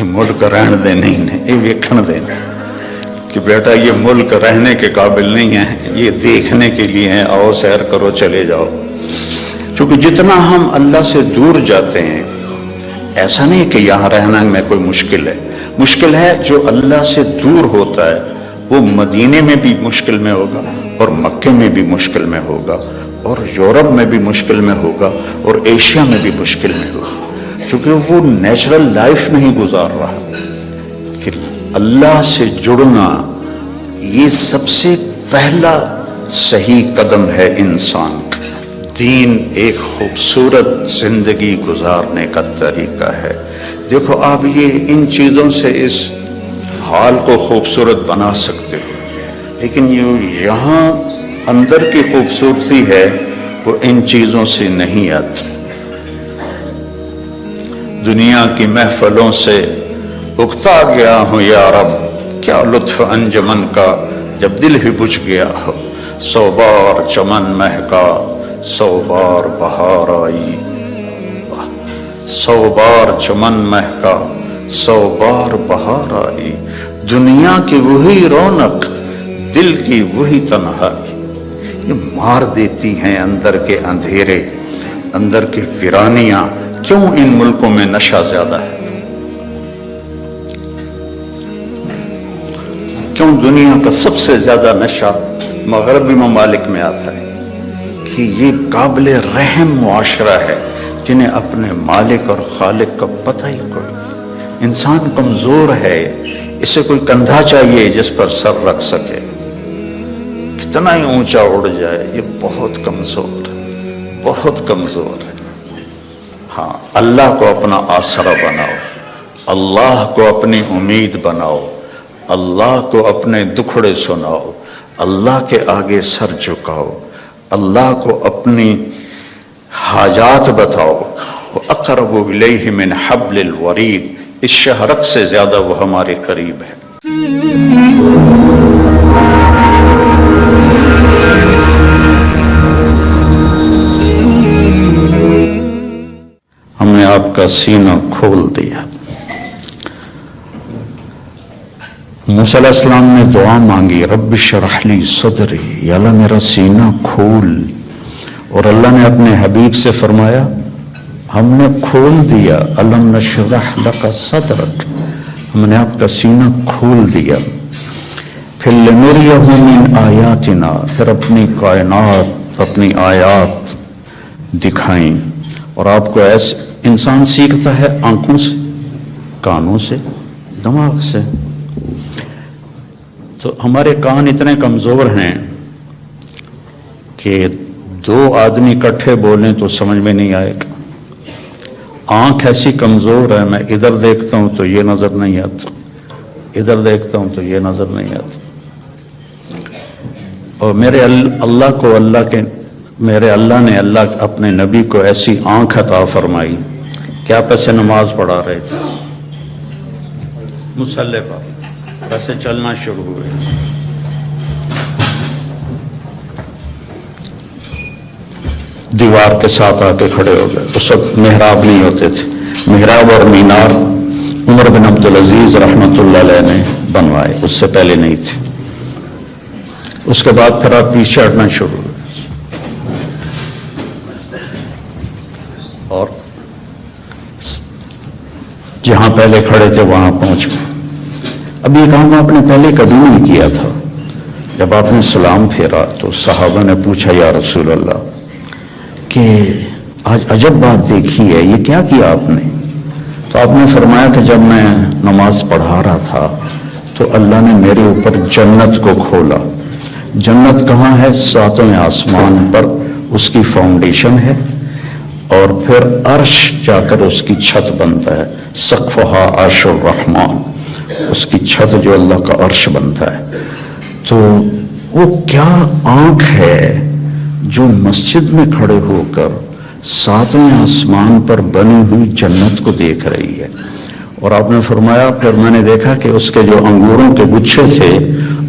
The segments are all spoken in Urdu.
یہ ملک رہن دے نہیں ہے، یہ ویکھن دے کہ بیٹا یہ ملک رہنے کے قابل نہیں ہے، یہ دیکھنے کے لیے ہیں، آؤ سیر کرو چلے جاؤ۔ چونکہ جتنا ہم اللہ سے دور جاتے ہیں، ایسا نہیں کہ یہاں رہنا میں کوئی مشکل ہے، مشکل ہے جو اللہ سے دور ہوتا ہے وہ مدینے میں بھی مشکل میں ہوگا، اور مکے میں بھی مشکل میں ہوگا، اور یورپ میں بھی مشکل میں ہوگا، اور ایشیا میں بھی مشکل میں ہوگا، کیونکہ وہ نیچرل لائف نہیں گزار رہا۔ کہ اللہ سے جڑنا یہ سب سے پہلا صحیح قدم ہے انسان کا۔ دین ایک خوبصورت زندگی گزارنے کا طریقہ ہے۔ دیکھو آپ یہ ان چیزوں سے اس حال کو خوبصورت بنا سکتے ہو، لیکن یہاں اندر کی خوبصورتی ہے وہ ان چیزوں سے نہیں آتی۔ دنیا کی محفلوں سے اکتا گیا ہوں یا رب، کیا لطف انجمن کا جب دل ہی بجھ گیا ہو۔ 100 بار چمن مہکا 100 بار بہار آئی، 100 بار چمن مہکا 100 بار بہار آئی۔ دنیا کی وہی رونق، دل کی وہی تنہائی، یہ مار دیتی ہیں اندر کے اندھیرے، اندر کی ویرانیاں۔ کیوں ان ملکوں میں نشہ زیادہ ہے؟ کیوں دنیا کا سب سے زیادہ نشہ مغربی ممالک میں آتا ہے؟ کہ یہ قابل رحم معاشرہ ہے جنہیں اپنے مالک اور خالق کا پتہ ہی کوئی۔ انسان کمزور ہے، اسے کوئی کندھا چاہیے جس پر سر رکھ سکے، کتنا ہی اونچا اڑ جائے، یہ بہت کمزور ہے، بہت کمزور ہے۔ ہاں، اللہ کو اپنا آسرا بناؤ، اللہ کو اپنی امید بناؤ، اللہ کو اپنے دکھڑے سناؤ، اللہ کے آگے سر جھکاؤ، اللہ کو اپنی حاجات بتاؤ۔ وَأَقْرَبُ إِلَيْهِ مِنْ حَبْلِ الْوَرِيدِ، اس شہرک سے زیادہ وہ ہمارے قریب ہے۔ ہم نے آپ کا سینہ کھول دیا۔ موسیٰ علیہ السلام نے دعا مانگی، رب اشرح لی صدری، یا اللہ میرا سینہ کھول، اور اللہ نے اپنے حبیب سے فرمایا ہم نے کھول دیا، الم نشرح لک صدرک، ہم نے آپ کا سینہ کھول دیا۔ پھر لنریہ من آیاتنا، پھر اپنی کائنات، اپنی آیات دکھائیں۔ اور آپ کو ایسے انسان سیکھتا ہے آنکھوں سے، کانوں سے، دماغ سے۔ تو ہمارے کان اتنے کمزور ہیں کہ 2 آدمی اکٹھے بولیں تو سمجھ میں نہیں آئے گا۔ آنکھ ایسی کمزور ہے، میں ادھر دیکھتا ہوں تو یہ نظر نہیں آتا، ادھر دیکھتا ہوں تو یہ نظر نہیں آتا۔ اور میرے اللہ نے اپنے نبی کو ایسی آنکھ عطا فرمائی کہ آپ ایسے نماز پڑھا رہے تھے، مصلی پر ایسے چلنا شروع ہوئے، دیوار کے ساتھ آ کے کھڑے ہو گئے۔ اس وقت محراب نہیں ہوتے تھے، محراب اور مینار عمر بن عبدالعزیز رحمۃ اللہ علیہ نے بنوائے، اس سے پہلے نہیں تھے۔ اس کے بعد پھر آپ پیچھے ہٹنا شروع ہوئے اور جہاں پہلے کھڑے تھے وہاں پہنچ گئے۔ اب یہ کام آپ نے پہلے کبھی نہیں کیا تھا۔ جب آپ نے سلام پھیرا تو صحابہ نے پوچھا یا رسول اللہ کہ آج عجب بات دیکھی ہے، یہ کیا کیا آپ نے؟ تو آپ نے فرمایا کہ جب میں نماز پڑھا رہا تھا تو اللہ نے میرے اوپر جنت کو کھولا۔ جنت کہاں ہے؟ 7ویں آسمان پر اس کی فاؤنڈیشن ہے، اور پھر عرش جا کر اس کی چھت بنتا ہے، سقفہا عرش الرحمن، اس کی چھت جو اللہ کا عرش بنتا ہے۔ تو وہ کیا آنکھ ہے جو مسجد میں کھڑے ہو کر 7ویں آسمان پر بنی ہوئی جنت کو دیکھ رہی ہے۔ اور آپ نے فرمایا پھر میں نے دیکھا کہ اس کے جو انگوروں کے گچھے تھے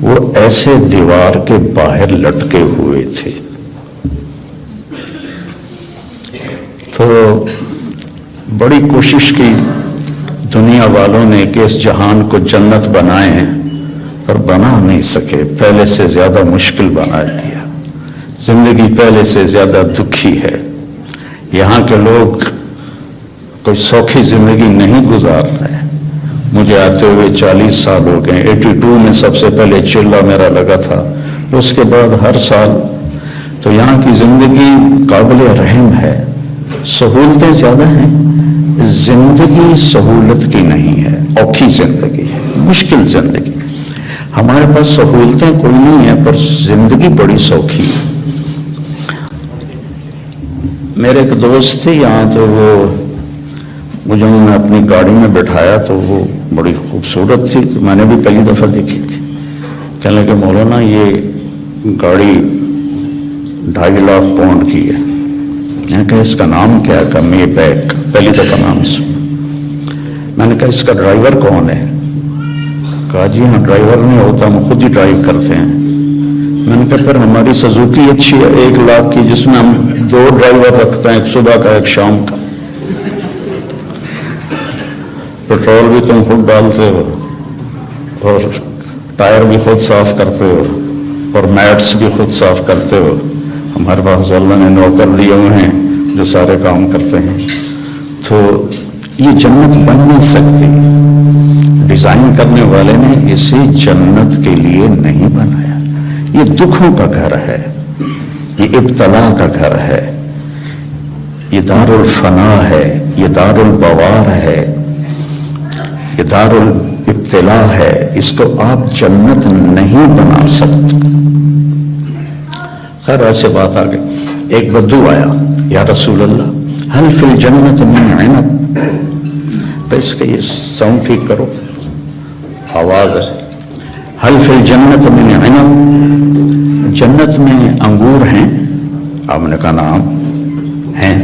وہ ایسے دیوار کے باہر لٹکے ہوئے تھے۔ تو بڑی کوشش کی دنیا والوں نے کہ اس جہان کو جنت بنائے ہیں پر بنا نہیں سکے، پہلے سے زیادہ مشکل بنا دیا، زندگی پہلے سے زیادہ دکھی ہے۔ یہاں کے لوگ کوئی سوکھی زندگی نہیں گزار رہے۔ مجھے آتے ہوئے 40 سال ہو گئے، 82 میں سب سے پہلے چلہ میرا لگا تھا، اس کے بعد ہر سال۔ تو یہاں کی زندگی قابل رحم ہے، سہولتیں زیادہ ہیں، زندگی سہولت کی نہیں ہے، اوکھی زندگی ہے، مشکل زندگی۔ ہمارے پاس سہولتیں کوئی نہیں ہیں پر زندگی بڑی سوکھی ہے۔ میرے ایک دوست تھے یہاں، تو وہ مجھے انہوں نے اپنی گاڑی میں بٹھایا تو وہ بڑی خوبصورت تھی، تو میں نے بھی پہلی دفعہ دیکھی تھی۔ کہنے لگے مولانا یہ گاڑی 2.5 لاکھ پاؤنڈ کی ہے۔ میں نے کہا اس کا نام کیا ہے؟ کہا مے بیک، پہلی دفعہ نام سنا۔ میں نے کہا اس کا ڈرائیور کون ہے؟ کہا جی ہاں ڈرائیور نہیں ہوتا، ہم خود ہی ڈرائیو کرتے ہیں۔ میں نے کہا پھر ہماری سزوکی اچھی ہے 1 لاکھ کی، جس میں ہم 2 ڈرائیور رکھتے ہیں، ایک صبح کا ایک شام کا، پیٹرول بھی تم خود ڈالتے ہو اور ٹائر بھی خود صاف کرتے ہو اور میٹس بھی خود صاف کرتے ہو۔ ہمارے پاس اللہ نے نوکر دیے ہوئے ہیں جو سارے کام کرتے ہیں۔ تو یہ جنت بن نہیں سکتی، ڈیزائن کرنے والے نے اسے جنت کے لیے نہیں بنایا۔ یہ دکھوں کا گھر ہے، یہ ابتلا کا گھر ہے، یہ دار الفنا ہے، یہ دار البوار ہے، یہ دار الابتلا ہے۔ اس کو آپ جنت نہیں بنا سکتے۔ خیر ایسے بات آ گئی، ایک بدو آیا، یا رسول اللہ حل فی الجنت من عنب، اس کا یہ ساؤنڈ ٹھیک کرو، آواز ہے، حل فی الجنت من عنب، جنت میں انگور ہیں؟ آپ نے کہا نام ہیں۔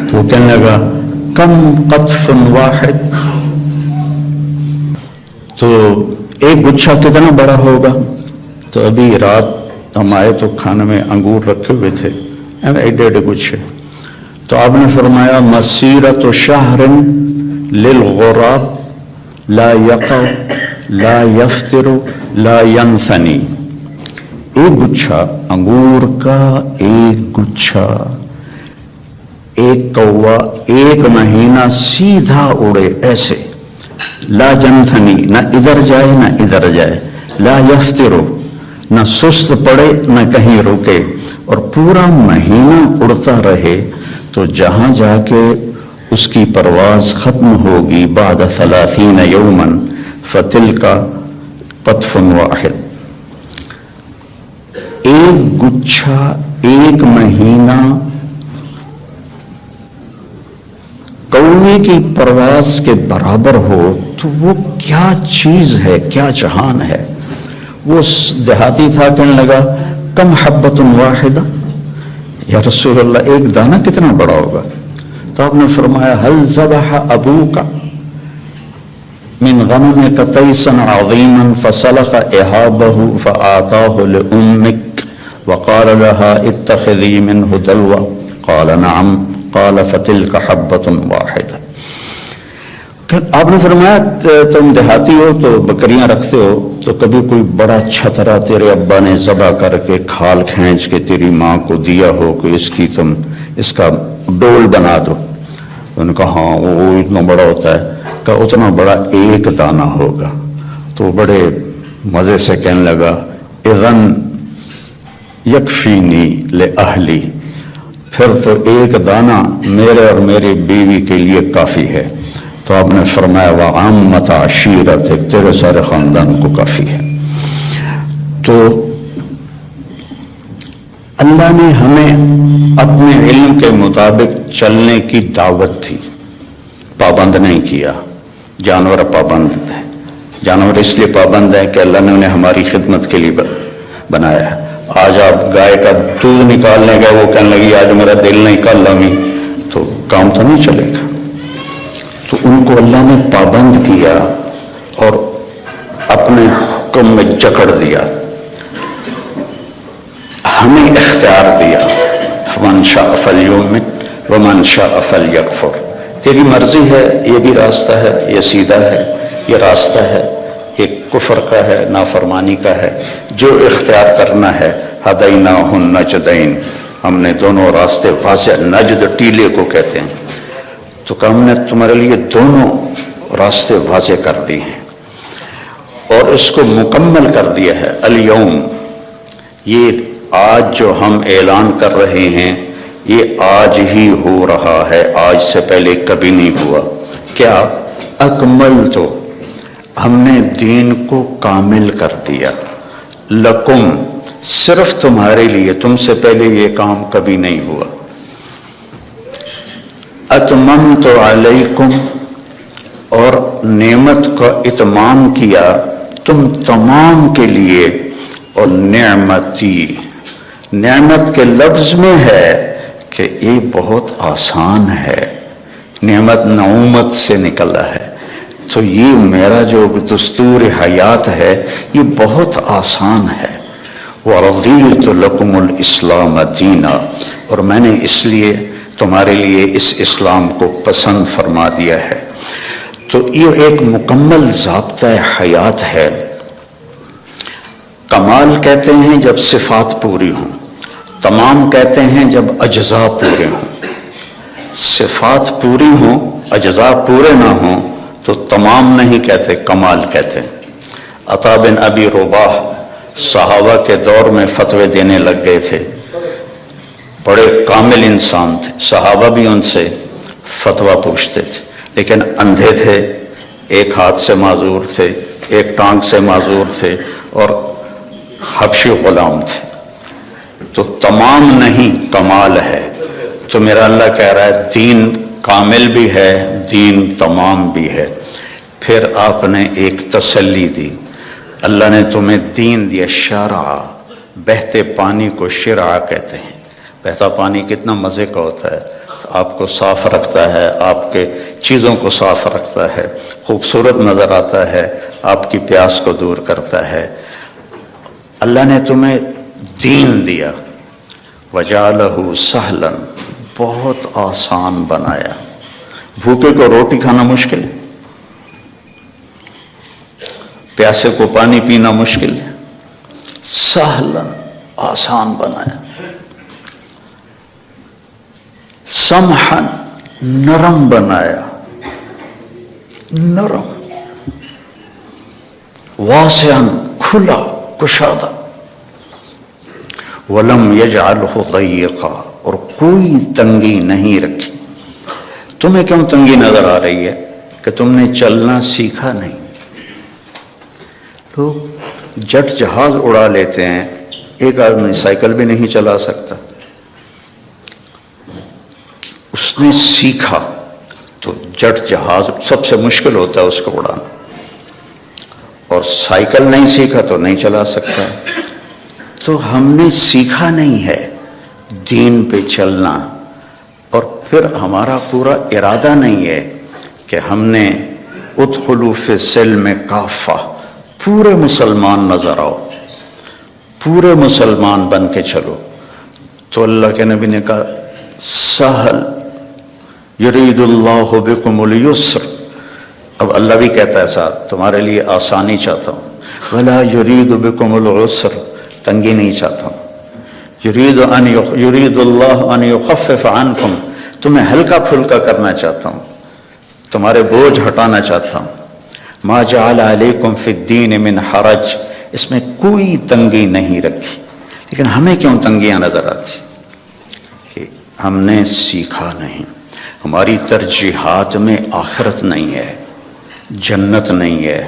تو وہ کہنے لگا کم قطف واحد، تو ایک گچھا کتنا بڑا ہوگا؟ تو ابھی رات ہم آئے تو کھانے میں انگور رکھے ہوئے تھے، 1.5 گچھے۔ تو آپ نے فرمایا مسیرت شہر للغراب لا یقع لا یفتر لا ینثنی، ایک گچھا انگور کا، ایک گچھا، ایک کوا 1 مہینہ سیدھا اڑے ایسے، لا ینثنی، نہ ادھر جائے نہ ادھر جائے، لا یفتر، نہ سست پڑے نہ کہیں رکے، اور پورا مہینہ اڑتا رہے، تو جہاں جا کے اس کی پرواز ختم ہوگی بعد 30 یوما فتلک قطف واحد، ایک گچھا 1 مہینہ کوے کی پرواز کے برابر ہو تو وہ کیا چیز ہے، کیا جہان ہے۔ وہ دیہاتی تھا، کہنے لگا کم حبۃ واحدہ، یا رسول اللہ ایک دانہ کتنا بڑا ہوگا؟ تو آپ نے فرمایا حل ذبح ابوک من غنمک تیسا عظیما فسلخ احابہ فآتاہ لأمک وقال لها اتخذی منہ دلوا، قال نعم، قال فتلک حبۃ واحدہ۔ آپ نے فرمایا تم دیہاتی ہو تو بکریاں رکھتے ہو، تو کبھی کوئی بڑا چھترا تیرے ابا نے ذبح کر کے کھال کھینچ کے تیری ماں کو دیا ہو کہ اس کا ڈول بنا دو؟ انہوں نے کہا ہاں وہ اتنا بڑا ہوتا ہے، کہ اتنا بڑا 1 دانہ ہوگا۔ تو بڑے مزے سے کہنے لگا اذن یکفینی لأہلی، پھر تو 1 دانہ میرے اور میری بیوی کے لیے کافی ہے۔ تو آپ نے فرمایا وعامت عشیرتک، تیرے سارے خاندان کو کافی ہے۔ تو اللہ نے ہمیں اپنے علم کے مطابق چلنے کی دعوت تھی، پابند نہیں کیا۔ جانور پابند ہیں، جانور اس لیے پابند ہیں کہ اللہ نے انہیں ہماری خدمت کے لیے بنایا ہے۔ آج آپ گائے کا دودھ نکالنے گئے، وہ کہنے لگی آج میرا دل نہیں کل لمی، تو کام تو نہیں چلے گا۔ تو ان کو اللہ نے پابند کیا اور اپنے حکم میں جکڑ دیا، ہمیں اختیار دیا، فمن شاء فلیؤمن ومن شاء فلیکفر، تیری مرضی ہے، یہ بھی راستہ ہے، یہ سیدھا ہے، یہ راستہ ہے، یہ کفر کا ہے، نافرمانی کا ہے، جو اختیار کرنا ہے۔ ہدیناہ النجدین، ہم نے دونوں راستے واضح، نجد ٹیلے کو کہتے ہیں، تو کہ ہم نے تمہارے لیے دونوں راستے واضح کر دی ہیں اور اس کو مکمل کر دیا ہے۔ الیوم، یہ آج جو ہم اعلان کر رہے ہیں یہ آج ہی ہو رہا ہے، آج سے پہلے کبھی نہیں ہوا۔ کیا؟ اکمل، تو ہم نے دین کو کامل کر دیا، لکم، صرف تمہارے لیے، تم سے پہلے یہ کام کبھی نہیں ہوا۔ اتممت علیکم، اور نعمت کا اتمام کیا تم تمام کے لیے، اور نعمتی، نعمت کے لفظ میں ہے کہ یہ بہت آسان ہے، نعمت نعومت سے نکلا ہے، تو یہ میرا جو دستور حیات ہے یہ بہت آسان ہے۔ وَرَضِيتُ لَكُمُ الْإِسْلَامَ دِينًا، اور میں نے اس لیے تمہارے لیے اس اسلام کو پسند فرما دیا ہے۔ تو یہ ایک مکمل ضابطہ حیات ہے۔ کمال کہتے ہیں جب صفات پوری ہوں، تمام کہتے ہیں جب اجزاء پورے ہوں۔ صفات پوری ہوں، اجزاء پورے نہ ہوں تو تمام نہیں کہتے، کمال کہتے ہیں۔ عطا بن ابی رباح صحابہ کے دور میں فتوے دینے لگ گئے تھے، بڑے کامل انسان تھے، صحابہ بھی ان سے فتویٰ پوچھتے تھے، لیکن اندھے تھے، ایک ہاتھ سے معذور تھے، ایک ٹانگ سے معذور تھے، اور حبشی غلام تھے، تو تمام نہیں کمال ہے۔ تو میرا اللہ کہہ رہا ہے دین کامل بھی ہے، دین تمام بھی ہے۔ پھر آپ نے ایک تسلی دی، اللہ نے تمہیں دین دیا، شرع، بہتے پانی کو شرع کہتے ہیں۔ بہتا پانی کتنا مزے کا ہوتا ہے، آپ کو صاف رکھتا ہے، آپ کے چیزوں کو صاف رکھتا ہے، خوبصورت نظر آتا ہے، آپ کی پیاس کو دور کرتا ہے۔ اللہ نے تمہیں دین دیا، وَجَعَلَهُ سَهْلًا، بہت آسان بنایا۔ بھوکے کو روٹی کھانا مشکل ہے، پیاسے کو پانی پینا مشکل ہے، سہلن، آسان بنایا۔ سمحن، نرم بنایا، نرم۔ واسعن، کھلا، کشادہ۔ ولم یجعلہ ضیقا، اور کوئی تنگی نہیں رکھی۔ تمہیں کیوں تنگی نظر آ رہی ہے؟ کہ تم نے چلنا سیکھا نہیں۔ لوگ جٹ جہاز اڑا لیتے ہیں، ایک آدمی سائیکل بھی نہیں چلا سکتا۔ اس نے سیکھا تو جٹ جہاز سب سے مشکل ہوتا ہے اس کو اڑانا، اور سائیکل نہیں سیکھا تو نہیں چلا سکتا۔ تو ہم نے سیکھا نہیں ہے دین پہ چلنا، اور پھر ہمارا پورا ارادہ نہیں ہے کہ ہم نے ادخلوا فی السلم کافہ، پورے مسلمان نظر آؤ، پورے مسلمان بن کے چلو۔ تو اللہ کے نبی نے کہا سہل، یرید اللہ بکم الیسر، اب اللہ بھی کہتا ہے ساتھ تمہارے لیے آسانی چاہتا ہوں، ولا یرید بکم العسر، تنگی نہیں چاہتا ہوں، یرید اللہ ان یخفف عنکم، تمہیں ہلکا پھلکا کرنا چاہتا ہوں، تمہارے بوجھ ہٹانا چاہتا ہوں۔ ما جعل علیکم فی الدین من حرج، اس میں کوئی تنگی نہیں رکھی۔ لیکن ہمیں کیوں تنگیاں نظر آتی؟ کہ ہم نے سیکھا نہیں، ہماری ترجیحات میں آخرت نہیں ہے، جنت نہیں ہے،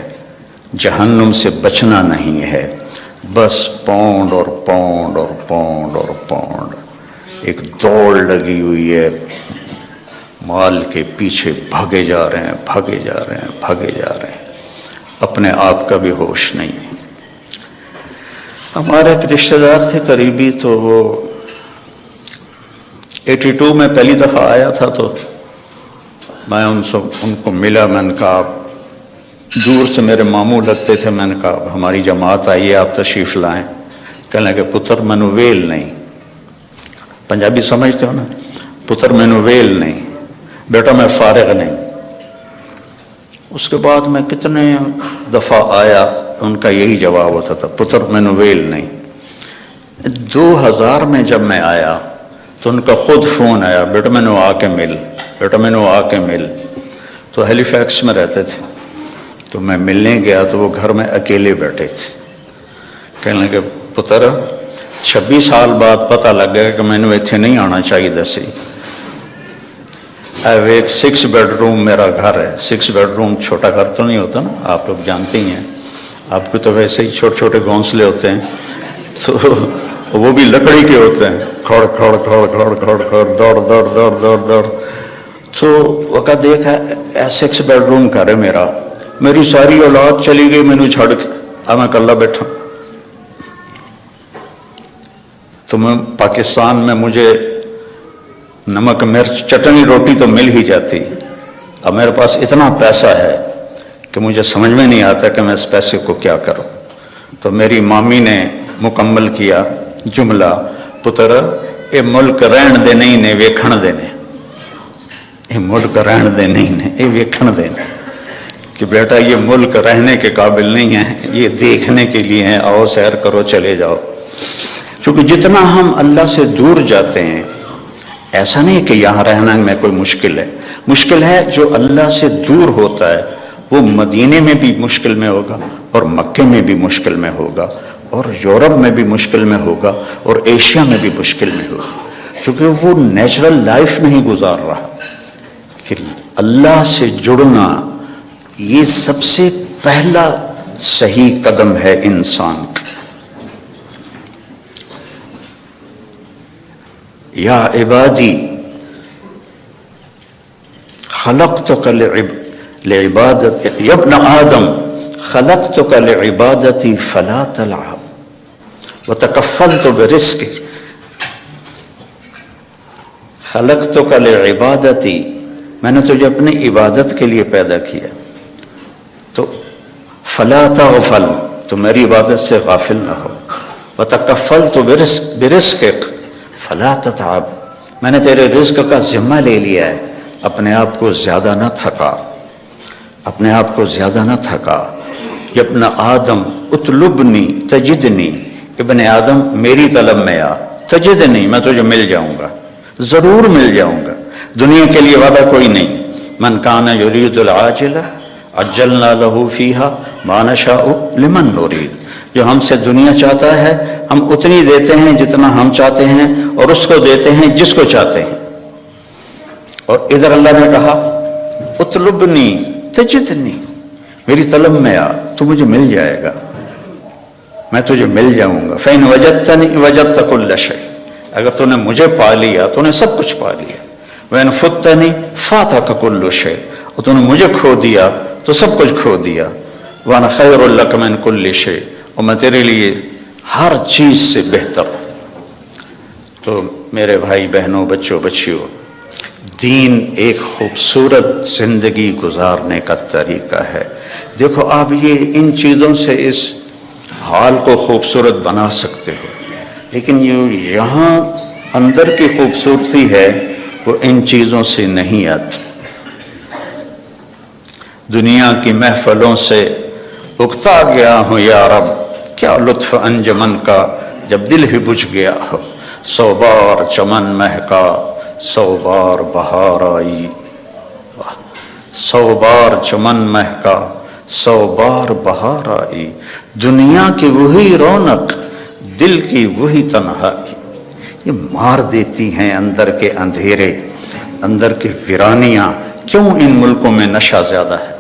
جہنم سے بچنا نہیں ہے، بس پاؤنڈ اور پاؤنڈ اور پاؤنڈ اور پاؤنڈ، ایک دوڑ لگی ہوئی ہے، مال کے پیچھے بھاگے جا رہے ہیں، بھاگے جا رہے ہیں، بھاگے جا رہے ہیں، اپنے آپ کا بھی ہوش نہیں۔ ہمارے ایک رشتہ دار تھے قریبی، تو وہ 82 میں پہلی دفعہ آیا تھا، تو میں ان کو ملا، میں نے کہا دور سے میرے ماموں لگتے تھے، میں نے کہا ہماری جماعت آئی ہے، آپ تشریف لائیں۔ کہنے لگے پتر مینو ویل نہیں، پنجابی سمجھتے ہو نا، پتر مینو ویل نہیں، بیٹا میں فارغ نہیں. اس کے بعد میں کتنے دفعہ آیا، ان کا یہی جواب ہوتا تھا، پتر مینو ویل نہیں. 2000 میں جب میں آیا تو ان کا خود فون آیا، بیٹا مینو آ کے مل، بیٹا مینو آ کے مل. تو ہیلی فیکس میں رہتے تھے، تو میں ملنے گیا تو وہ گھر میں اکیلے بیٹھے تھے. کہنے لگے پتر 26 سال بعد پتہ لگ گیا کہ میں نے اتنے نہیں آنا چاہیے دسی. ایک 6 بیڈ روم میرا گھر ہے. 6 بیڈ روم چھوٹا گھر تو نہیں ہوتا نا، آپ لوگ جانتے ہی ہیں، آپ کو تو ویسے ہی چھوٹے چھوٹے گھونسلے ہوتے ہیں، تو وہ بھی لکڑی کے ہوتے ہیں، کھڑ کھڑ کھڑ کھڑ کھڑ کھڑ دوڑ دوڑ دوڑ دوڑ دوڑ. تو وقت دیکھا 6 بیڈ روم گھر ہے میرا، میری ساری اولاد چلی گئی مینو چھڑ کے، اب میں کلا بیٹھا. تو میں پاکستان میں مجھے نمک مرچ چٹنی روٹی تو مل ہی جاتی. اب میرے پاس اتنا پیسہ ہے کہ مجھے سمجھ میں نہیں آتا کہ میں اس پیسے کو کیا کروں. تو میری مامی نے مکمل کیا جملہ، پتر یہ ملک رہن دے نہیں نے ویکھن دے نے، یہ ملک رہن دے نہیں نے یہ ویکھن دے نے. کہ بیٹا یہ ملک رہنے کے قابل نہیں ہے، یہ دیکھنے کے لیے ہیں، آؤ سیر کرو چلے جاؤ. چونکہ جتنا ہم اللہ سے دور جاتے ہیں، ایسا نہیں کہ یہاں رہنا میں کوئی مشکل ہے، مشکل ہے جو اللہ سے دور ہوتا ہے وہ مدینے میں بھی مشکل میں ہوگا، اور مکے میں بھی مشکل میں ہوگا، اور یورپ میں بھی مشکل میں ہوگا، اور ایشیا میں بھی مشکل میں ہوگا. کیونکہ وہ نیچرل لائف نہیں گزار رہا. کہ اللہ سے جڑنا یہ سب سے پہلا صحیح قدم ہے انسان کا. یا عبادی خلقتک لعبادت، یا ابن آدم خلقتک لعبادتی فلا تلعب وتکفلت برزقک. خلقتک لعبادتی، میں نے تجھے اپنی عبادت کے لیے پیدا کیا، تو فلا تغفل، تو میری عبادت سے غافل نہ ہو. وتکفلت برزقک فلا تتعب، میں نے تیرے رزق کا ذمہ لے لیا ہے، اپنے آپ کو زیادہ نہ تھکا، اپنے آپ کو زیادہ نہ تھکا. یا ابن آدم اطلبنی تجدنی، ابن آدم میری طلب میں آ، تجدنی میں تجھے مل جاؤں گا، ضرور مل جاؤں گا. دنیا کے لیے وعدہ کوئی نہیں. من کان یرید العاجلہ عجلنا له فیہا ما نشاء لمن نرید. جو ہم سے دنیا چاہتا ہے ہم اتنی دیتے ہیں جتنا ہم چاہتے ہیں، اور اس کو دیتے ہیں جس کو چاہتے ہیں. اور ادھر اللہ نے کہا اطلبنی تجدنی، میری طلب میں آ، تو مجھے مل جائے گا، میں تجھے مل جاؤں گا. فإن وجدتنی وجدت کل شیء، اگر تو نے مجھے پا لیا تو نے سب کچھ پا لیا. وإن فتنی فاتک کل شیء، اور تو نے مجھے کھو دیا تو سب کچھ کھو دیا. وأنا خیر لک من کل شیء، اور میں تیرے لیے ہر چیز سے بہتر ہوں. تو میرے بھائی بہنوں، بچوں بچیوں، دین ایک خوبصورت زندگی گزارنے کا طریقہ ہے. دیکھو آپ یہ ان چیزوں سے اس حال کو خوبصورت بنا سکتے ہو، لیکن یہاں اندر کی خوبصورتی ہے وہ ان چیزوں سے نہیں آتی. دنیا کی محفلوں سے اکتا گیا ہوں یا رب، کیا لطف انجمن کا جب دل ہی بجھ گیا ہو. 100 بار چمن مہکا 100 بار بہار آئی، 100 بار چمن مہکا 100 بار بہار آئی. دنیا کی وہی رونق، دل کی وہی تنہائی، یہ مار دیتی ہیں اندر کے اندھیرے، اندر کی ویرانیاں. کیوں ان ملکوں میں نشہ زیادہ ہے؟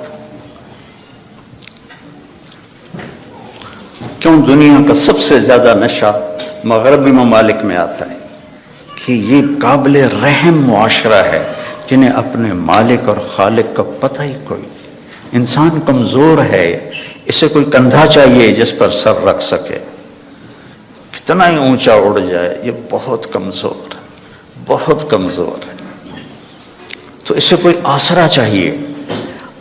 کیوں دنیا کا سب سے زیادہ نشہ مغربی ممالک میں آتا ہے؟ کہ یہ قابل رحم معاشرہ ہے جنہیں اپنے مالک اور خالق کا پتہ ہی کوئی. انسان کمزور ہے، اسے کوئی کندھا چاہیے جس پر سر رکھ سکے. کتنا ہی اونچا اڑ جائے یہ بہت کمزور ہے، بہت کمزور ہے. تو اسے کوئی آسرا چاہیے.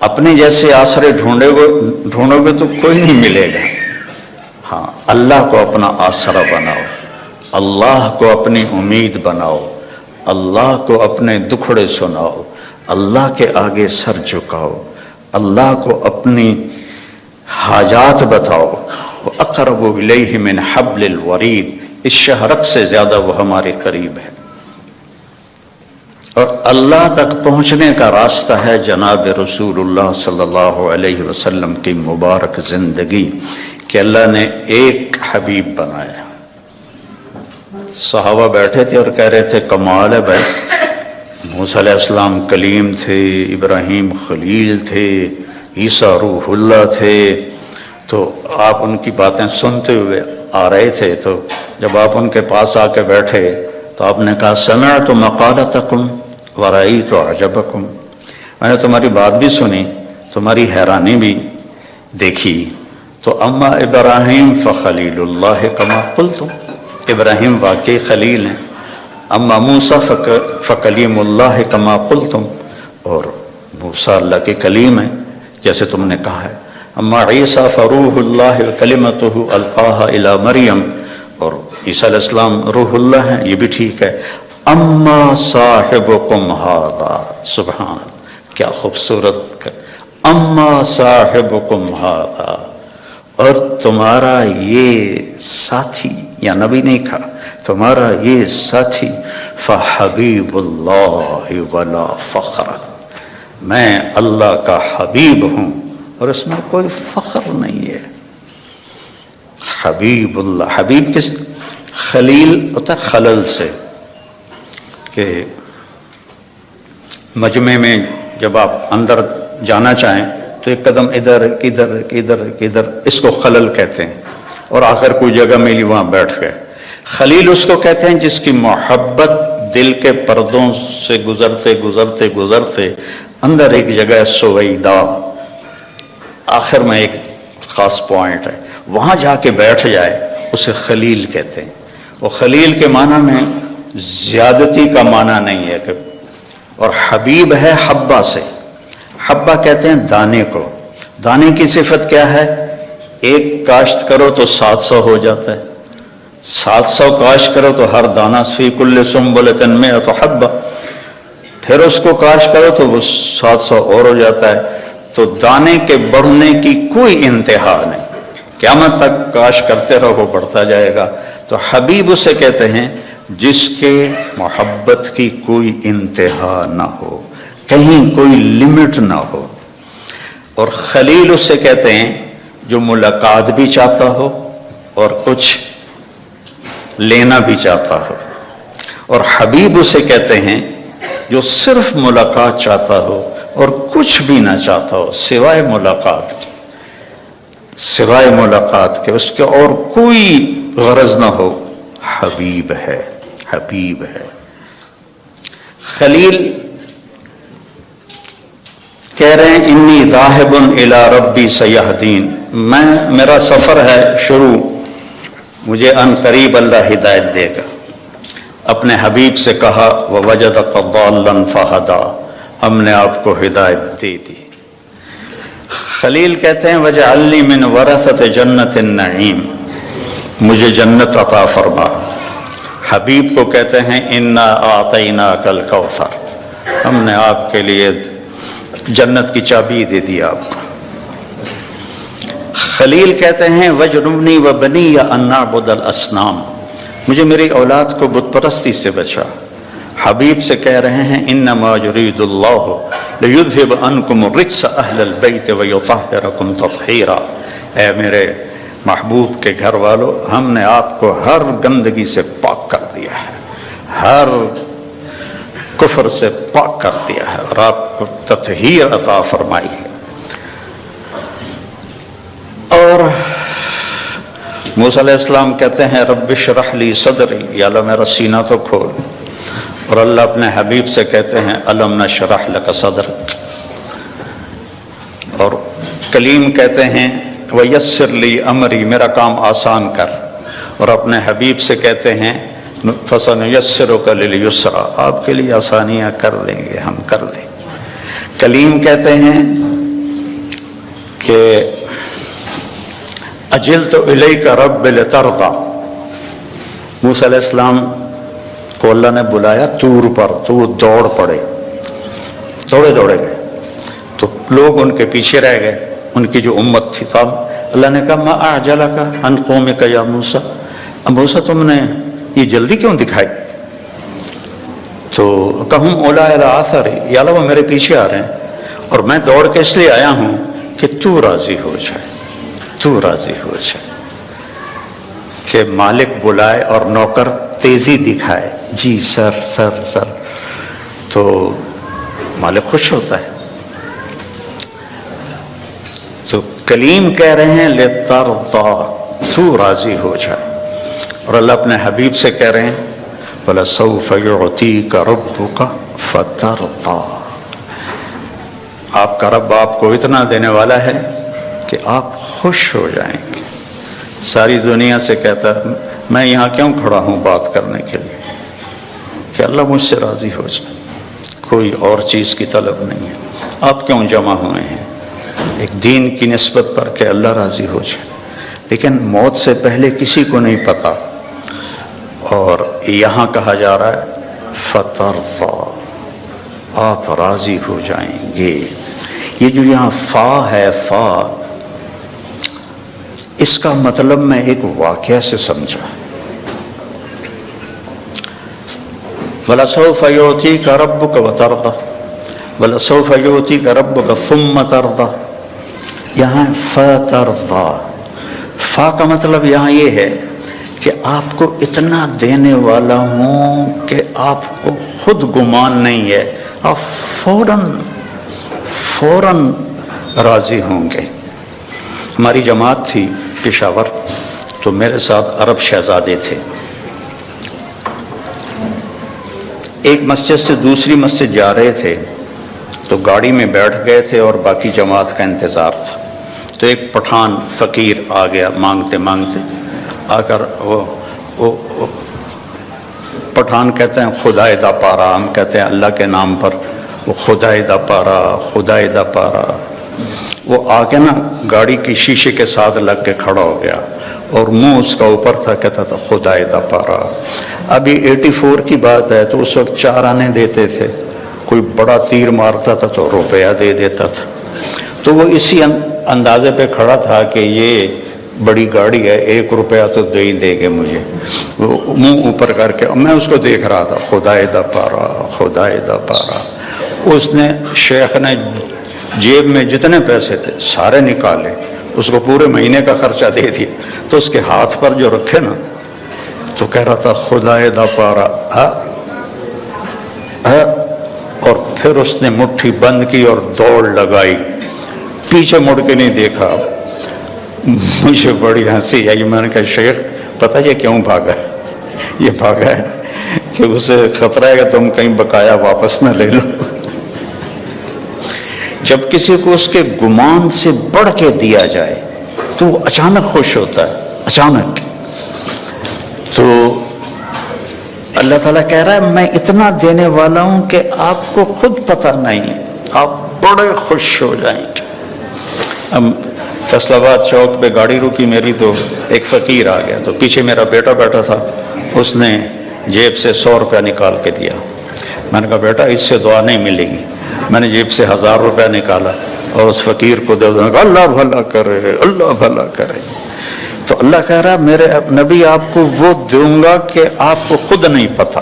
اپنے جیسے آسرے ڈھونڈو گے تو کوئی نہیں ملے گا. ہاں، اللہ کو اپنا آسرا بناؤ، اللہ کو اپنی امید بناؤ، اللہ کو اپنے دکھڑے سناؤ، اللہ کے آگے سر جھکاؤ، اللہ کو اپنی حاجات بتاؤ۔ وَأَقْرَبُ إِلَيْهِ مِنْ حَبْلِ الْوَرِيدِ، اس شہرک سے زیادہ وہ ہمارے قریب ہے۔ اور اللہ تک پہنچنے کا راستہ ہے جناب رسول اللہ صلی اللہ علیہ وسلم کی مبارک زندگی، کہ اللہ نے ایک حبیب بنایا۔ صحابہ بیٹھے تھے اور کہہ رہے تھے کمال ہے بھائی، موسیٰ علیہ السلام کلیم تھے، ابراہیم خلیل تھے، عیسیٰ روح اللہ تھے، تو آپ ان کی باتیں سنتے ہوئے آ رہے تھے، تو جب آپ ان کے پاس آ کے بیٹھے تو آپ نے کہا سمعت مقالتکم ورأیت عجبکم، میں نے تمہاری بات بھی سنی، تمہاری حیرانی بھی دیکھی۔ تو اما ابراہیم فخلیل اللہ کما قلتم، ابراہیم واقعی خلیل ہیں۔ اما موسیٰ فکلیم اللہ کما قلتم، اور موسیٰ اللہ کے کلیم ہیں جیسے تم نے کہا ہے۔ اما عیسیٰ فروح اللہ کلمتہ القاہا الی مریم، اور عیسیٰ علیہ السلام روح اللہ ہیں، یہ بھی ٹھیک ہے۔ اما صاحبکم ھذا، سبحان اللہ، کیا خوبصورت، اما صاحبکم ھذا، اور تمہارا یہ ساتھی، یا نبی نہیں کہا، تمہارا یہ ساتھی، فحبیب اللہ ولا فخر، میں اللہ کا حبیب ہوں اور اس میں کوئی فخر نہیں ہے۔ حبیب اللہ، حبیب کس، خلیل ہوتا ہے خلل سے، کہ مجمع میں جب آپ اندر جانا چاہیں تو ایک قدم ادھر ادھر ادھر ادھر، اس کو خلل کہتے ہیں، اور آخر کوئی جگہ ملی وہاں بیٹھ گئے۔ خلیل اس کو کہتے ہیں جس کی محبت دل کے پردوں سے گزرتے گزرتے گزرتے اندر ایک جگہ سویدہ، آخر میں ایک خاص پوائنٹ ہے، وہاں جا کے بیٹھ جائے، اسے خلیل کہتے ہیں۔ اور خلیل کے معنی میں زیادتی کا معنی نہیں ہے، کہ اور حبیب ہے حبہ سے، حبہ کہتے ہیں دانے کو۔ دانے کی صفت کیا ہے؟ ایک کاشت کرو تو 700 ہو جاتا ہے، 700 کاشت کرو تو ہر دانہ فی کل سنبلۃ مئۃ حبہ، پھر اس کو کاشت کرو تو وہ 700 اور ہو جاتا ہے۔ تو دانے کے بڑھنے کی کوئی انتہا نہیں، قیامت تک کاشت کرتے رہو وہ بڑھتا جائے گا۔ تو حبیب اسے کہتے ہیں جس کے محبت کی کوئی انتہا نہ ہو، کہیں کوئی لمٹ نہ ہو۔ اور خلیل اسے کہتے ہیں جو ملاقات بھی چاہتا ہو اور کچھ لینا بھی چاہتا ہو، اور حبیب اسے کہتے ہیں جو صرف ملاقات چاہتا ہو اور کچھ بھی نہ چاہتا ہو سوائے ملاقات کی، سوائے ملاقات کے، اس کے اور کوئی غرض نہ ہو، حبیب ہے، حبیب ہے۔ خلیل کہہ رہے ہیں انی ذاہب الی ربی سیہدین، میرا سفر ہے شروع، مجھے ان قریب اللہ ہدایت دے گا۔ اپنے حبیب سے کہا ووجدک ضالا فہدی، ہم نے آپ کو ہدایت دے دی۔ خلیل کہتے ہیں وجعلنی من ورثۃ جنت النعیم، مجھے جنت عطا فرما۔ حبیب کو کہتے ہیں انا اعطیناک الکوثر، ہم نے آپ کے لیے جنت کی چابی دے دی آپ کو۔ خلیل کہتے ہیں وجنبنی وبنی ان نعبد الاصنام، مجھے میری اولاد کو بت پرستی سے بچا۔ حبیب سے کہہ رہے ہیں انما یرید اللہ لیذھب عنکم الرجس اہل البیت ویطہرکم تطہیرا، اے میرے محبوب کے گھر والو، ہم نے آپ کو ہر گندگی سے پاک کر دیا ہے، ہر کفر سے پاک کر دیا ہے، اور آپ کو تطہیر عطا فرمائی ہے۔ اور موسیٰ علیہ السلام کہتے ہیں رب اشرح لی صدری، یا اللہ میرا سینہ تو کھول، اور اللہ اپنے حبیب سے کہتے ہیں الم نشرح لک صدرک۔ اور کلیم کہتے ہیں ویسر لی امری، میرا کام آسان کر، اور اپنے حبیب سے کہتے ہیں فسنیسرک للیسرا، آپ کے لیے آسانیاں کر دیں گے، ہم کر دیں۔ کلیم کہتے ہیں کہ اجلت الیک رب لترضی، موسیٰ علیہ السلام کو اللہ نے بلایا طور پر، تو وہ دوڑ پڑے، دوڑے دوڑے گئے تو لوگ ان کے پیچھے رہ گئے، ان کی جو امت تھی. تب اللہ نے کہا ما اعجلک عن قومک یا موسیٰ، موسیٰ تم نے یہ جلدی کیوں دکھائی؟ تو کہم اولائی علی آثاری، یا اللہ وہ میرے پیچھے آ رہے ہیں اور میں دوڑ کے اس لیے آیا ہوں کہ تو راضی ہو جائے، تو راضی ہو جائے، کہ مالک بلائے اور نوکر تیزی دکھائے، جی سر سر سر، تو مالک خوش ہوتا ہے. تو کلیم کہہ رہے ہیں لِتَرْضَى، تو راضی ہو جائے. اور اللہ اپنے حبیب سے کہہ رہے ہیں وَلَسَوْفَ يُعْطِيكَ رَبُّكَ فَتَرْضَى، آپ کا رب آپ کو اتنا دینے والا ہے کہ آپ خوش ہو جائیں گے. ساری دنیا سے کہتا ہے میں یہاں کیوں کھڑا ہوں بات کرنے کے لیے، کہ اللہ مجھ سے راضی ہو جائے، کوئی اور چیز کی طلب نہیں ہے. آپ کیوں جمع ہوئے ہیں؟ ایک دین کی نسبت پر کہ اللہ راضی ہو جائے. لیکن موت سے پہلے کسی کو نہیں پتا، اور یہاں کہا جا رہا ہے فَتَرْضَى، آپ راضی ہو جائیں گے. یہ جو یہاں فا ہے، فا، اس کا مطلب میں ایک واقعہ سے سمجھا. وَلَسَوْفَ يُعْطِيكَ رَبُّكَ وَتَرْضَى، وَلَسَوْفَ يُعْطِيكَ رَبُّكَ ثُمَّ تَرْضَى. یہاں فَتَرْضَى، فا کا مطلب یہاں یہ ہے کہ آپ کو اتنا دینے والا ہوں کہ آپ کو خود گمان نہیں ہے، آپ فوراً راضی ہوں گے. ہماری جماعت تھی پشاور، تو میرے ساتھ عرب شہزادے تھے. ایک مسجد سے دوسری مسجد جا رہے تھے تو گاڑی میں بیٹھ گئے تھے اور باقی جماعت کا انتظار تھا. تو ایک پٹھان فقیر آ گیا مانگتے مانگتے، آ کر وہ پٹھان کہتے ہیں خدائے دا پارا، ہم کہتے ہیں اللہ کے نام پر، وہ خدائے دا پارا، خدائے دا پارا. وہ آ کے نا گاڑی کی شیشے کے ساتھ لگ کے کھڑا ہو گیا اور منہ اس کا اوپر تھا، کہتا تھا خدائے دا پارا. ابھی 84 کی بات ہے، تو اس وقت 4 آنے دیتے تھے، کوئی بڑا تیر مارتا تھا تو روپیہ دے دیتا تھا. تو وہ اسی اندازے پہ کھڑا تھا کہ یہ بڑی گاڑی ہے، 1 روپیہ تو دے ہی دے گے مجھے. وہ منہ اوپر کر کے میں اس کو دیکھ رہا تھا، خدائے دا پارا، خدائے دا پارا. اس نے، شیخ نے جیب میں جتنے پیسے تھے سارے نکالے، اس کو پورے مہینے کا خرچہ دے دیا. تو اس کے ہاتھ پر جو رکھے نا تو کہہ رہا تھا خدائے دا پارا، اور پھر اس نے مٹھی بند کی اور دوڑ لگائی، پیچھے مڑ کے نہیں دیکھا. مجھے بڑی ہنسی آئی. میں نے کہا شیخ پتہ یہ کیوں بھاگا؟ یہ بھاگا ہے کہ اسے خطرہ ہے کہ تم کہیں بقایا واپس نہ لے لو. جب کسی کو اس کے گمان سے بڑھ کے دیا جائے تو وہ اچانک خوش ہوتا ہے، اچانک. تو اللہ تعالیٰ کہہ رہا ہے میں اتنا دینے والا ہوں کہ آپ کو خود پتہ نہیں، آپ بڑے خوش ہو جائیں گے. اب فیصل آباد چوک پہ گاڑی روکی میری، تو ایک فقیر آ گیا، تو پیچھے میرا بیٹا بیٹھا تھا. اس نے جیب سے 100 روپیہ نکال کے دیا. میں نے کہا بیٹا اس سے دعا نہیں ملے گی. میں نے جیب سے 1000 روپیہ نکالا اور اس فقیر کو دے دیا. اللہ بھلا کرے، اللہ بھلا کرے. تو اللہ کہہ رہا ہے میرے نبی آپ کو وہ دوں گا کہ آپ کو خود نہیں پتہ.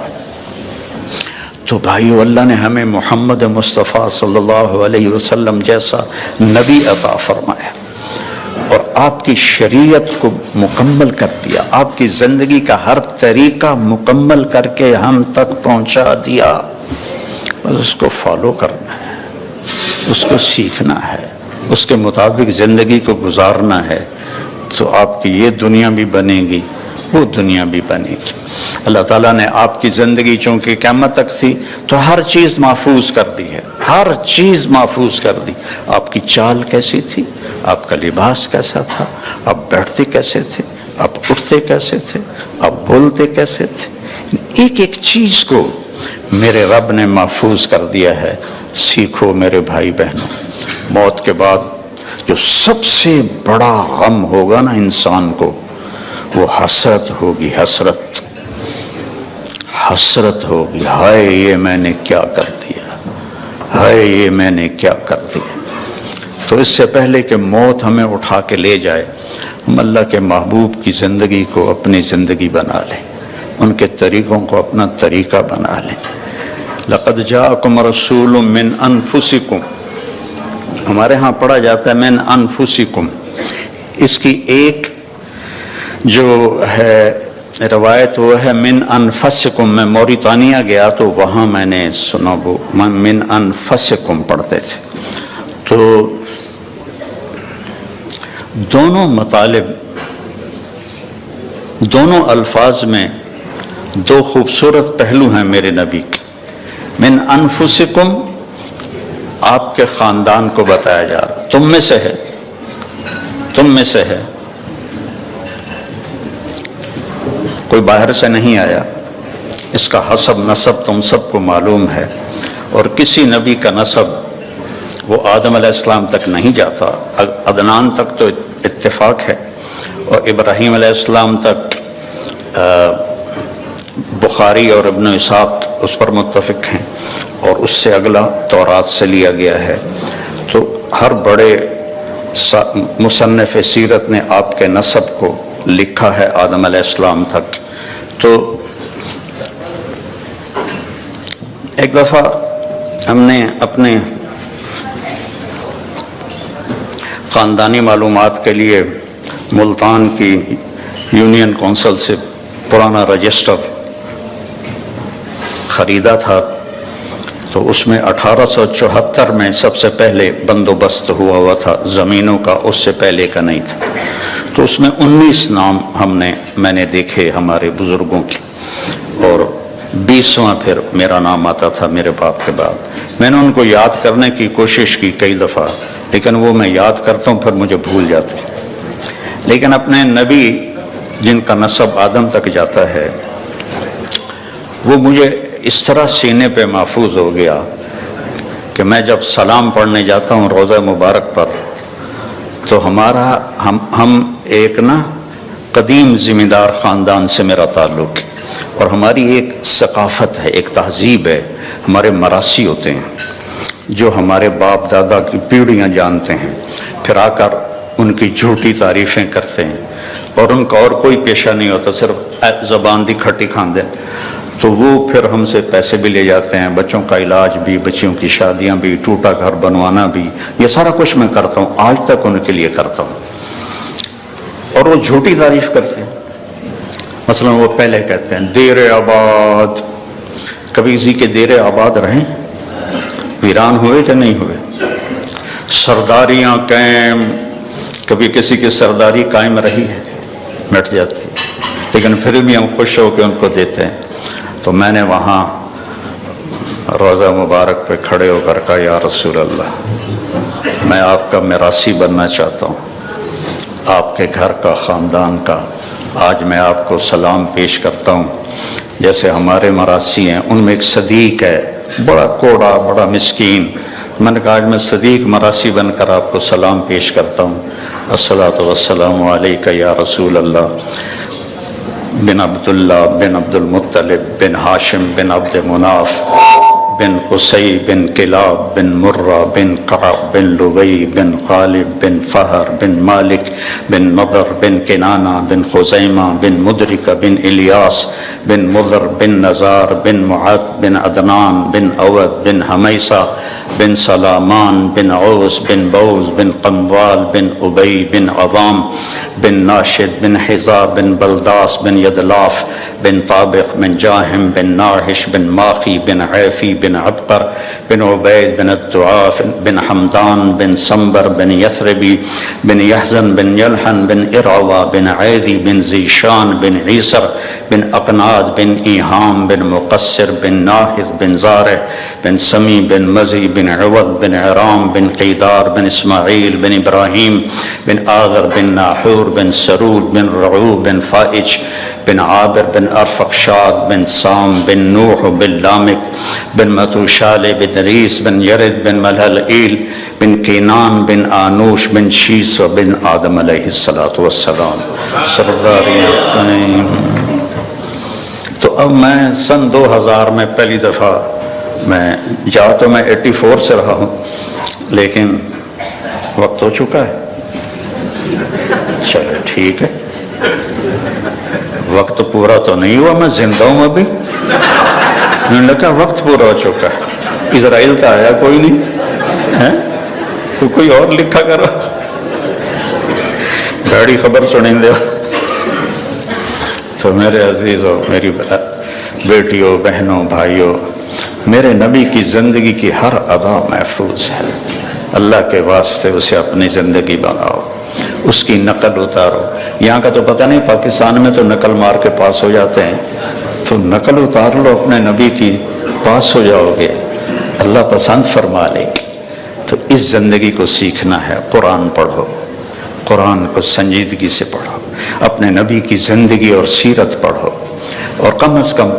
تو بھائیو اللہ نے ہمیں محمد مصطفیٰ صلی اللہ علیہ وسلم جیسا نبی عطا فرمایا اور آپ کی شریعت کو مکمل کر دیا، آپ کی زندگی کا ہر طریقہ مکمل کر کے ہم تک پہنچا دیا. بس اس کو فالو کرنا ہے، اس کو سیکھنا ہے، اس کے مطابق زندگی کو گزارنا ہے، تو آپ کی یہ دنیا بھی بنے گی، وہ دنیا بھی بنے گی. اللہ تعالیٰ نے آپ کی زندگی چونکہ قیامت تک تھی تو ہر چیز محفوظ کر دی ہے، ہر چیز محفوظ کر دی. آپ کی چال کیسی تھی، آپ کا لباس کیسا تھا، آپ بیٹھتے کیسے تھے، آپ اٹھتے کیسے تھے، آپ بولتے کیسے تھے، ایک ایک چیز کو میرے رب نے محفوظ کر دیا ہے. سیکھو میرے بھائی بہنوں، موت کے بعد جو سب سے بڑا غم ہوگا نا انسان کو، وہ حسرت ہوگی. حسرت، حسرت ہوگی، ہائے یہ میں نے کیا کر دیا، ہائے یہ میں نے کیا کر دیا۔ تو اس سے پہلے کہ موت ہمیں اٹھا کے لے جائے، ہم اللہ کے محبوب کی زندگی کو اپنی زندگی بنا لیں، ان کے طریقوں کو اپنا طریقہ بنا لیں۔ لقد جاءکم رسول من انفسکم، ہمارے ہاں پڑھا جاتا ہے من انفسکم، اس کی ایک جو ہے روایت وہ ہے من انفسکم۔ میں موریتانیہ گیا تو وہاں میں نے سنا وہ من انفسکم پڑھتے تھے۔ تو دونوں مطالب، دونوں الفاظ میں دو خوبصورت پہلو ہیں میرے نبی کے۔ من انفسکم آپ کے خاندان کو بتایا جا رہا، تم میں سے ہے، تم میں سے ہے، کوئی باہر سے نہیں آیا، اس کا حسب نسب تم سب کو معلوم ہے، اور کسی نبی کا نسب وہ آدم علیہ السلام تک نہیں جاتا، عدنان تک تو اتفاق ہے، اور ابراہیم علیہ السلام تک بخاری اور ابن اسحاق اس پر متفق ہیں، اور اس سے اگلا تورات سے لیا گیا ہے۔ تو ہر بڑے مصنف سیرت نے آپ کے نسب کو لکھا ہے آدم علیہ السلام تک۔ تو ایک دفعہ ہم نے اپنے خاندانی معلومات کے لیے ملتان کی یونین کونسل سے پرانا رجسٹر خریدا تھا، تو اس میں 1874 میں سب سے پہلے بندوبست ہوا تھا زمینوں کا، اس سے پہلے کا نہیں تھا۔ تو اس میں 19 نام میں نے دیکھے ہمارے بزرگوں کی، اور 20واں پھر میرا نام آتا تھا میرے باپ کے بعد۔ میں نے ان کو یاد کرنے کی کوشش کی کئی دفعہ، لیکن وہ میں یاد کرتا ہوں پھر مجھے بھول جاتے۔ لیکن اپنے نبی جن کا نسب آدم تک جاتا ہے، وہ مجھے اس طرح سینے پہ محفوظ ہو گیا کہ میں جب سلام پڑھنے جاتا ہوں روضہ مبارک پر، تو ہم ایک قدیم ذمہ دار خاندان سے میرا تعلق ہے، اور ہماری ایک ثقافت ہے، ایک تہذیب ہے، ہمارے مراسی ہوتے ہیں جو ہمارے باپ دادا کی پیڑھیاں جانتے ہیں، پھر آ کر ان کی جھوٹی تعریفیں کرتے ہیں، اور ان کا اور کوئی پیشہ نہیں ہوتا، صرف زبان دی کھٹی کھاندے۔ تو وہ پھر ہم سے پیسے بھی لے جاتے ہیں، بچوں کا علاج بھی، بچیوں کی شادیاں بھی، ٹوٹا گھر بنوانا بھی، یہ سارا کچھ میں کرتا ہوں، آج تک ان کے لیے کرتا ہوں، اور وہ جھوٹی تعریف کرتے ہیں۔ مثلا وہ پہلے کہتے ہیں دیر آباد، کبھی کسی کے دیر آباد رہیں، ویران ہوئے کہ نہیں ہوئے؟ سرداریاں قائم، کبھی کسی کی سرداری قائم رہی ہے؟ مٹ جاتی ہے، لیکن پھر بھی ہم خوش ہو کے ان کو دیتے ہیں۔ تو میں نے وہاں روضہ مبارک پہ کھڑے ہو کر کہا یا رسول اللہ، میں آپ کا میراثی بننا چاہتا ہوں، آپ کے گھر کا، خاندان کا۔ آج میں آپ کو سلام پیش کرتا ہوں، جیسے ہمارے مراثی ہیں، ان میں ایک صدیق ہے، بڑا کوڑا، بڑا مسکین۔ میں نے کہا آج میں صدیق مراثی بن کر آپ کو سلام پیش کرتا ہوں، الصلاۃ والسلام علیک یا رسول اللہ، بن عبداللہ بن عبد المطلب بن ہاشم بن عبد مناف بن قصی بن کلاب بن مرہ بن کعب بن لبی بن غالب بن فہر بن مالک بن نضر بن کنانہ بن خزیمہ بن مدرک بن الیاس بن مضر بن نزار بن معد بن عدنان بن اود بن حمیسہ بن سلامان بن عوس بن بوز بن قموال بن ابی بن عوام بن ناشد بن حذا بن بلداس بن یدلاف بن طابق بن جاہم بن ناحش بن ماخی بن عیفی بن عبقر بن عبید بن الدعاف بن حمدان بن سمبر بن یثربی بن یحزن بن یلحن بن ارعوا بن عیدی بن زیشان بن عیسر بن اقناد بن ایہام بن مقصر بن ناحذ بن زارع بن سمی بن مزی بن عوض بن عرام بن قیدار بن اسماعیل بن ابراہیم بن آذر بن ناحور بن سرود بن رعوب بن فائج بن عابر بن ارفقشاد بن سام بن نوح بن لامک بن متوشال بن ریس بن یرد بن ملحلئیل بن کینان بن آنوش بن شیس بن آدم علیہ السلام سرداریاں قائم۔ تو اب میں سن 2000 میں پہلی دفعہ میں جا تو میں 84 سے رہا ہوں، لیکن وقت ہو چکا ہے. چلو ٹھیک ہے، وقت پورا تو نہیں ہوا، میں زندہ ہوں ابھی. انہوں نے کہا وقت پورا ہو چکا ہے. اسرائیل تو آیا کوئی نہیں ہے، تو کوئی اور لکھا کرو. گاڑی خبر سنیں دے. تو میرے عزیزوں، میری بیٹیوں، بہنوں، بھائیوں، میرے نبی کی زندگی کی ہر ادا محفوظ ہے. اللہ کے واسطے اسے اپنی زندگی بناؤ، اس کی نقل اتارو. یہاں کا تو پتہ نہیں، پاکستان میں تو نقل مار کے پاس ہو جاتے ہیں، تو نقل اتار لو اپنے نبی کی، پاس ہو جاؤ گے، اللہ پسند فرما لے. تو اس زندگی کو سیکھنا ہے. قرآن پڑھو، قرآن کو سنجیدگی سے پڑھو، اپنے نبی کی زندگی اور سیرت پڑھو، اور کم از کم